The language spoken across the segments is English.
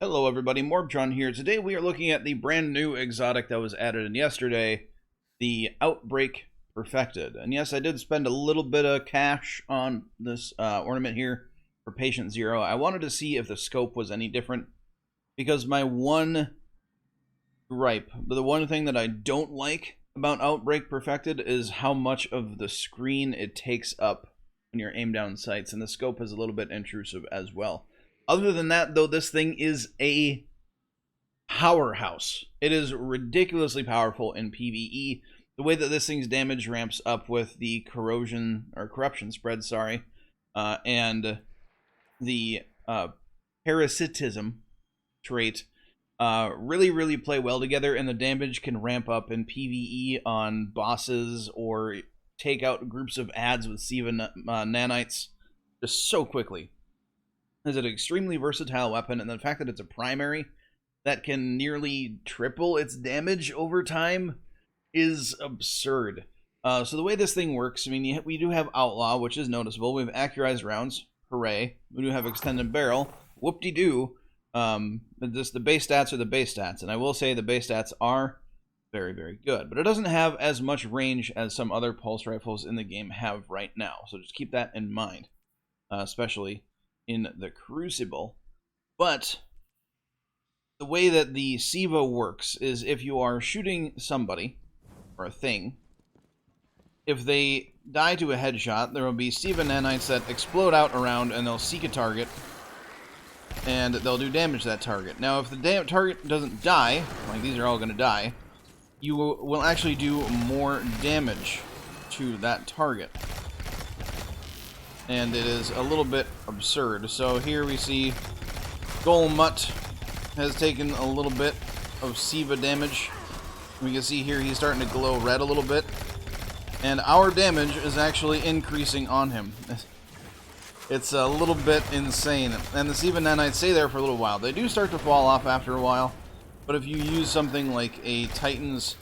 Hello everybody, MorbTron here. Today we are looking at the brand new exotic that was added in yesterday, the Outbreak Perfected. And yes, I did spend a little bit of cash on this ornament here for Patient Zero. I wanted to see if the scope was any different, because my one gripe, the one thing that I don't like about Outbreak Perfected is how much of the screen it takes up when you're aim down sights, and the scope is a little bit intrusive as well. Other than that, though, this thing is a powerhouse. It is ridiculously powerful in PvE. The way that this thing's damage ramps up with the corruption spread, and the parasitism trait really play well together, and the damage can ramp up in PvE on bosses or take out groups of ads with SIVA nanites just so quickly. It's an extremely versatile weapon, and the fact that it's a primary that can nearly triple its damage over time is absurd. So the way this thing works, I mean, we do have Outlaw, which is noticeable. We have accurized rounds, hooray. We do have extended barrel, whoop-de-doo. Just the base stats are the base stats, and I will say the base stats are very good. But it doesn't have as much range as some other pulse rifles in the game have right now, so just keep that in mind, especially in the Crucible. But the way that the SIVA works is if you are shooting somebody or a thing, if they die to a headshot, there will be SIVA nanites that explode out around, and they'll seek a target and they'll do damage to that target. Now if the target doesn't die, like these are all going to die, you will actually do more damage to that target. And it is a little bit absurd. So here we see Golmut has taken a little bit of SIVA damage. We can see here he's starting to glow red a little bit. And our damage is actually increasing on him. It's a little bit insane. And the SIVA nanites stay there for a little while. They do start to fall off after a while. But if you use something like a Titan's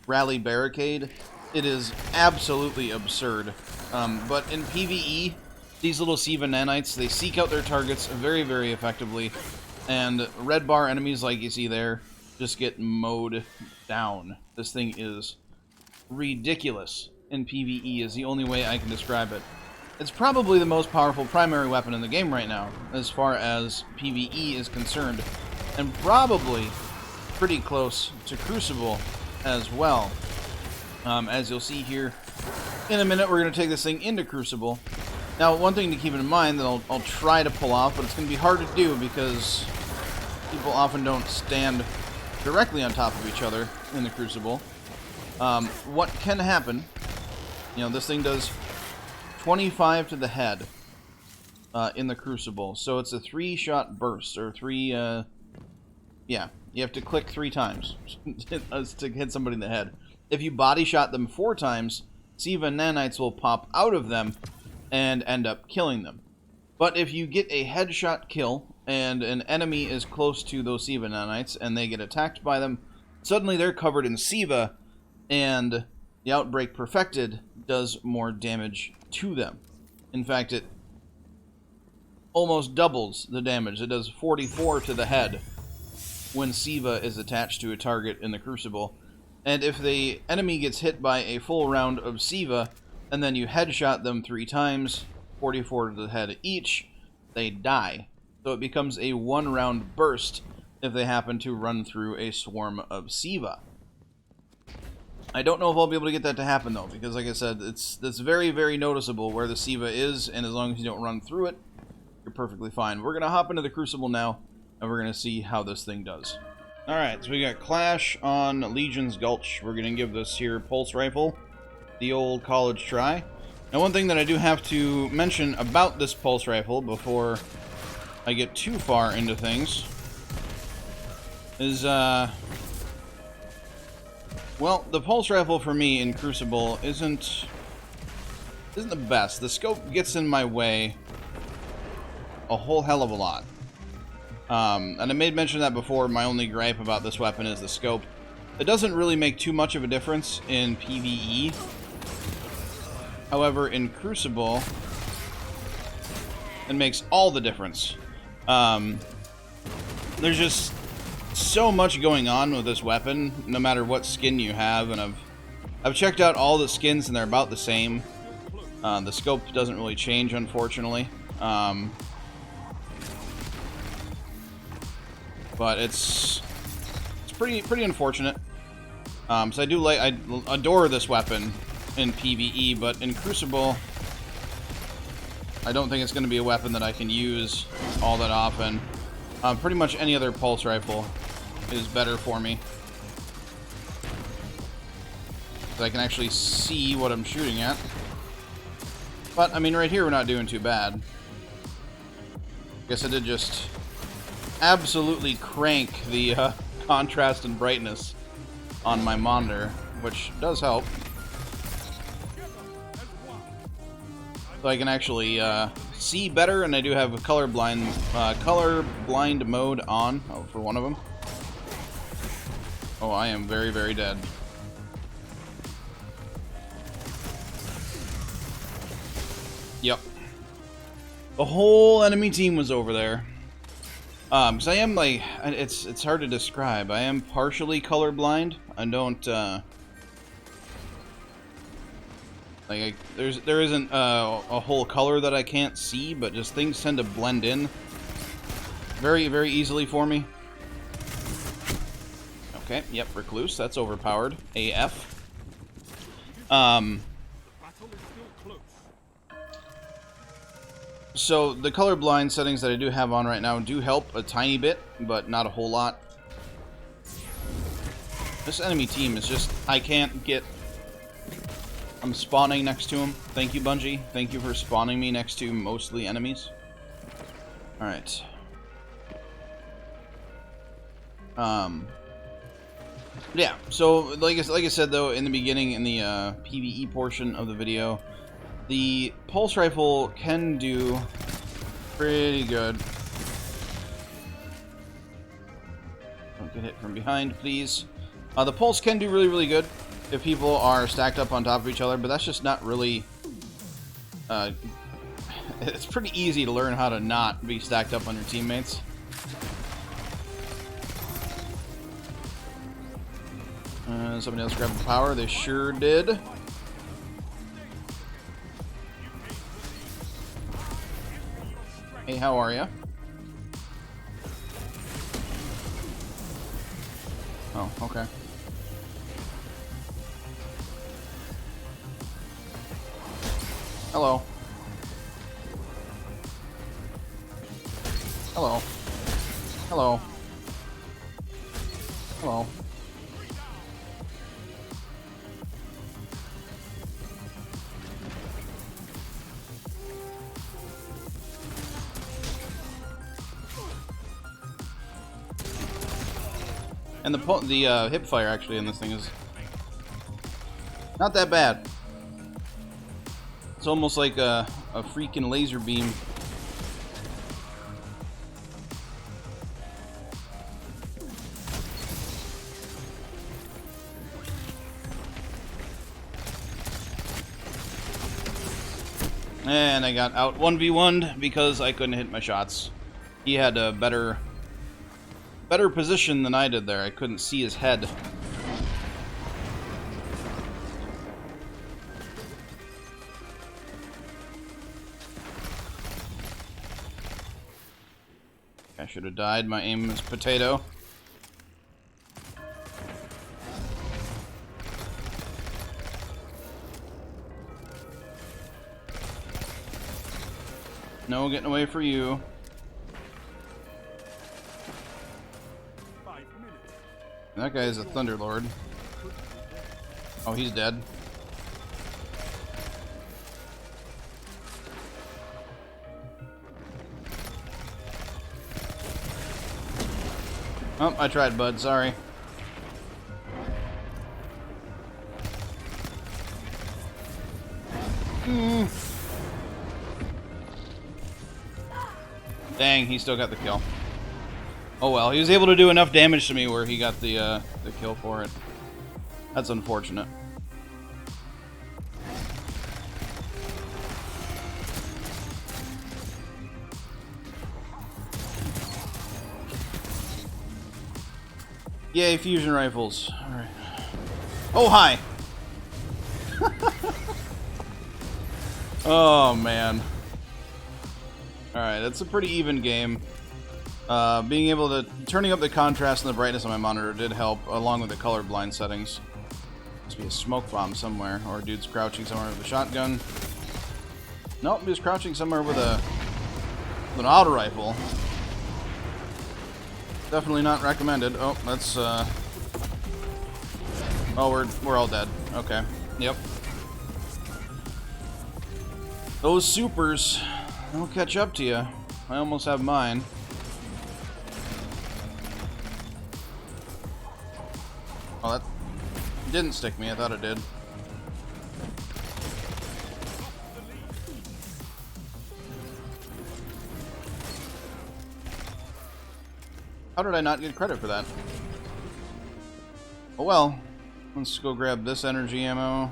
Rally Barricade, it is absolutely absurd. But in PvE, these little SIVA nanites, they seek out their targets very effectively, and red bar enemies like you see there just get mowed down. This thing is ridiculous in PvE is the only way I can describe it. It's probably the most powerful primary weapon in the game right now, as far as PvE is concerned, and probably pretty close to Crucible as well. As you'll see here in a minute, we're going to take this thing into Crucible. Now, one thing to keep in mind that I'll try to pull off, but it's going to be hard to do because people often don't stand directly on top of each other in the Crucible. What can happen, this thing does 25 to the head in the Crucible. So it's a 3-shot burst, or yeah, you have to click 3 times to hit somebody in the head. If you body shot them 4 times, SIVA nanites will pop out of them and end up killing them. But if you get a headshot kill and an enemy is close to those SIVA nanites and they get attacked by them, suddenly they're covered in SIVA, and the Outbreak Perfected does more damage to them. In fact, it almost doubles the damage. It does 44 to the head when SIVA is attached to a target in the Crucible. And if the enemy gets hit by a full round of SIVA, and then you headshot them 3 times, 44 to the head each, they die. So it becomes a 1-round burst if they happen to run through a swarm of SIVA. I don't know if I'll be able to get that to happen, though, because like I said, it's very noticeable where the SIVA is, and as long as you don't run through it, you're perfectly fine. We're going to hop into the Crucible now, and we're going to see how this thing does. Alright, so we got Clash on Legion's Gulch. We're going to give this here pulse rifle the old college try. Now, one thing that I do have to mention about this pulse rifle before I get too far into things is, well, the pulse rifle for me in Crucible isn't the best. The scope gets in my way a whole hell of a lot. And I made mention of that before. My only gripe about this weapon is the scope. It doesn't really make too much of a difference in PvE. However, in Crucible, it makes all the difference. there's just so much going on with this weapon, no matter what skin you have, and I've checked out all the skins and they're about the same. The scope doesn't really change, unfortunately. But it's pretty unfortunate. So I adore this weapon in PvE, but in Crucible, I don't think it's going to be a weapon that I can use all that often. Pretty much any other pulse rifle is better for me. So I can actually see what I'm shooting at. But, I mean, right here we're not doing too bad. Guess I did just absolutely crank the contrast and brightness on my monitor, which does help. So I can actually see better, and I do have a colorblind mode on for one of them. Oh, I am very, very dead. Yep. The whole enemy team was over there. Because I am, like, it's hard to describe. I am partially colorblind. I don't, like, there isn't a whole color that I can't see, but just things tend to blend in very, very easily for me. Okay, yep, Recluse, that's overpowered. AF. So the colorblind settings that I do have on right now do help a tiny bit, but not a whole lot. This enemy team is just, I can't get... I'm spawning next to him. Thank you, Bungie. Thank you for spawning me next to mostly enemies. Alright. Yeah, so like I said though in the beginning, in the PvE portion of the video, the pulse rifle can do pretty good. Don't get hit from behind, please. The pulse can do really, really good if people are stacked up on top of each other, but that's just not really... it's pretty easy to learn how to not be stacked up on your teammates. Somebody else grabbed the power. They sure did. Hey, how are ya? Oh, okay. Hello. Hello. Hello. Hello. And the hip fire actually in this thing is not that bad. It's almost like a freaking laser beam. And I got out 1v1'd because I couldn't hit my shots. He had a better position than I did there. I couldn't see his head. I should have died. My aim is potato. No getting away for you. That guy is a Thunderlord. Oh, he's dead. Oh, I tried, bud. Sorry. Dang, he still got the kill. Oh well, he was able to do enough damage to me where he got the kill for it. That's unfortunate. Yay, fusion rifles. Alright. Oh, hi! Oh, man. Alright, that's a pretty even game. Being able to... Turning up the contrast and the brightness on my monitor did help, along with the colorblind settings. Must be a smoke bomb somewhere, or a dude's crouching somewhere with a shotgun. Nope, he's crouching somewhere with an auto rifle. Definitely not recommended. Oh, that's oh, we're all dead. Okay. Yep. Those supers, they'll catch up to you. I almost have mine. Oh, that didn't stick me. I thought it did. How did I not get credit for that? Oh well. Let's go grab this energy ammo.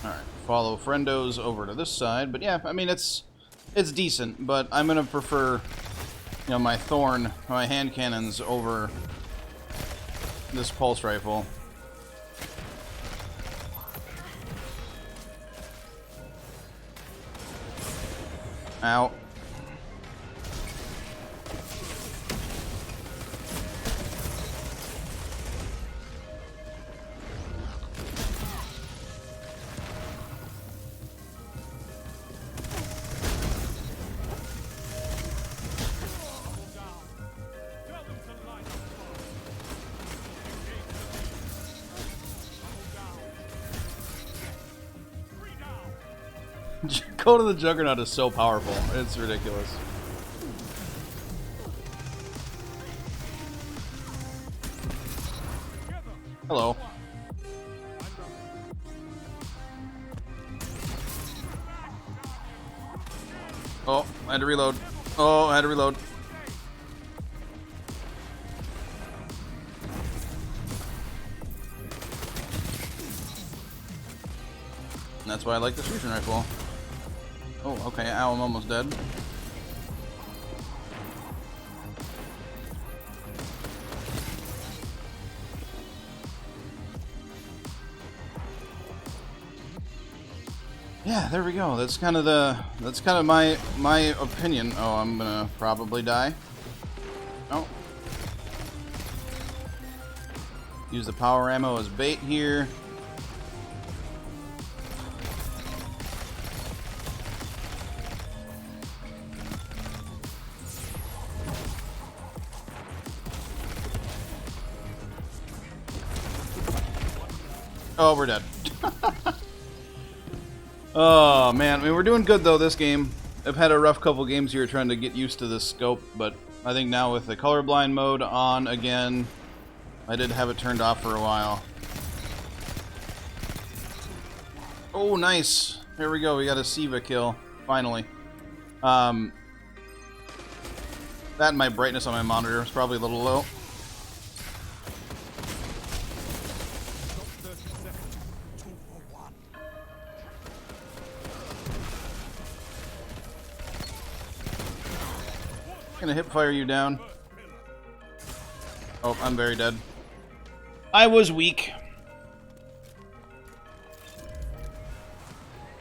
Alright, follow friendos over to this side. But yeah, I mean, it's decent, but I'm gonna prefer, you know, my Thorn, my hand cannons over this pulse rifle. Ow. Go to the Juggernaut is so powerful. It's ridiculous. Hello. Oh, I had to reload. Oh, I had to reload. And that's why I like this fusion rifle. Oh, okay, ow, I'm almost dead. Yeah, there we go. That's kind of my opinion. Oh, I'm gonna probably die. Oh. Use the power ammo as bait here. Oh, we're dead. Oh, man. I mean, we're doing good, though, this game. I've had a rough couple games here trying to get used to this scope, but I think now with the colorblind mode on again, I did have it turned off for a while. Oh, nice. Here we go. We got a SIVA kill, finally. That and my brightness on my monitor is probably a little low. Gonna hip fire you down. Oh, I'm very dead. I was weak.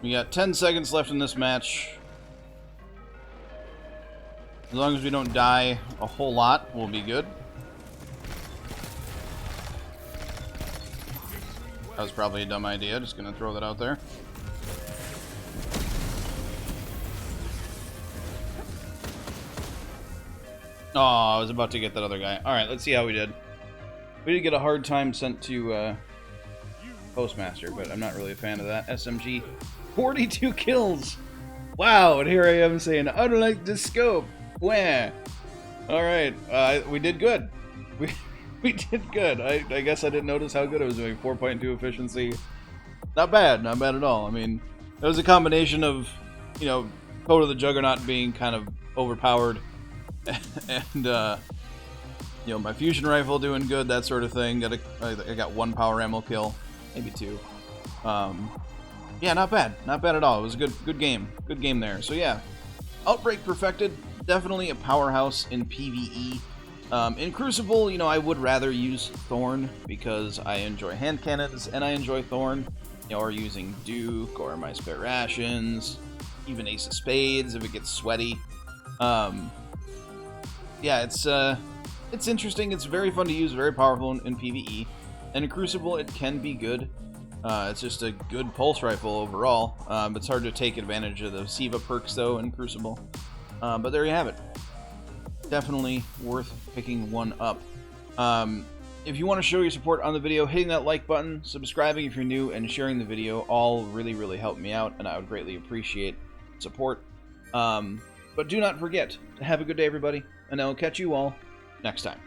We got 10 seconds left in this match. As long as we don't die a whole lot, we'll be good. That was probably a dumb idea. Just gonna throw that out there. Oh, I was about to get that other guy. Alright, let's see how we did. We did get a hard time sent to Postmaster, but I'm not really a fan of that. SMG, 42 kills! Wow, and here I am saying, I don't like this scope. Where? Alright, we did good. We did good. I guess I didn't notice how good it was doing. 4.2 efficiency. Not bad at all. I mean, it was a combination of, you know, Code of the Juggernaut being kind of overpowered. And you know, my fusion rifle doing good, that sort of thing. I got one power ammo kill. maybe 2. Yeah, not bad. Not bad at all. It was a good game. Good game there. So yeah, Outbreak Perfected, definitely a powerhouse in PvE. In Crucible, you know, I would rather use Thorn because I enjoy hand cannons and I enjoy Thorn. You know, or using Duke or my spare rations, even Ace of Spades if it gets sweaty. Yeah, it's interesting. It's very fun to use, very powerful in PvE. And in Crucible, it can be good. It's just a good pulse rifle overall. It's hard to take advantage of the SIVA perks, though, in Crucible. But there you have it. Definitely worth picking one up. If you want to show your support on the video, hitting that like button, subscribing if you're new, and sharing the video all really help me out, and I would greatly appreciate support. But do not forget to have a good day, everybody, and I will catch you all next time.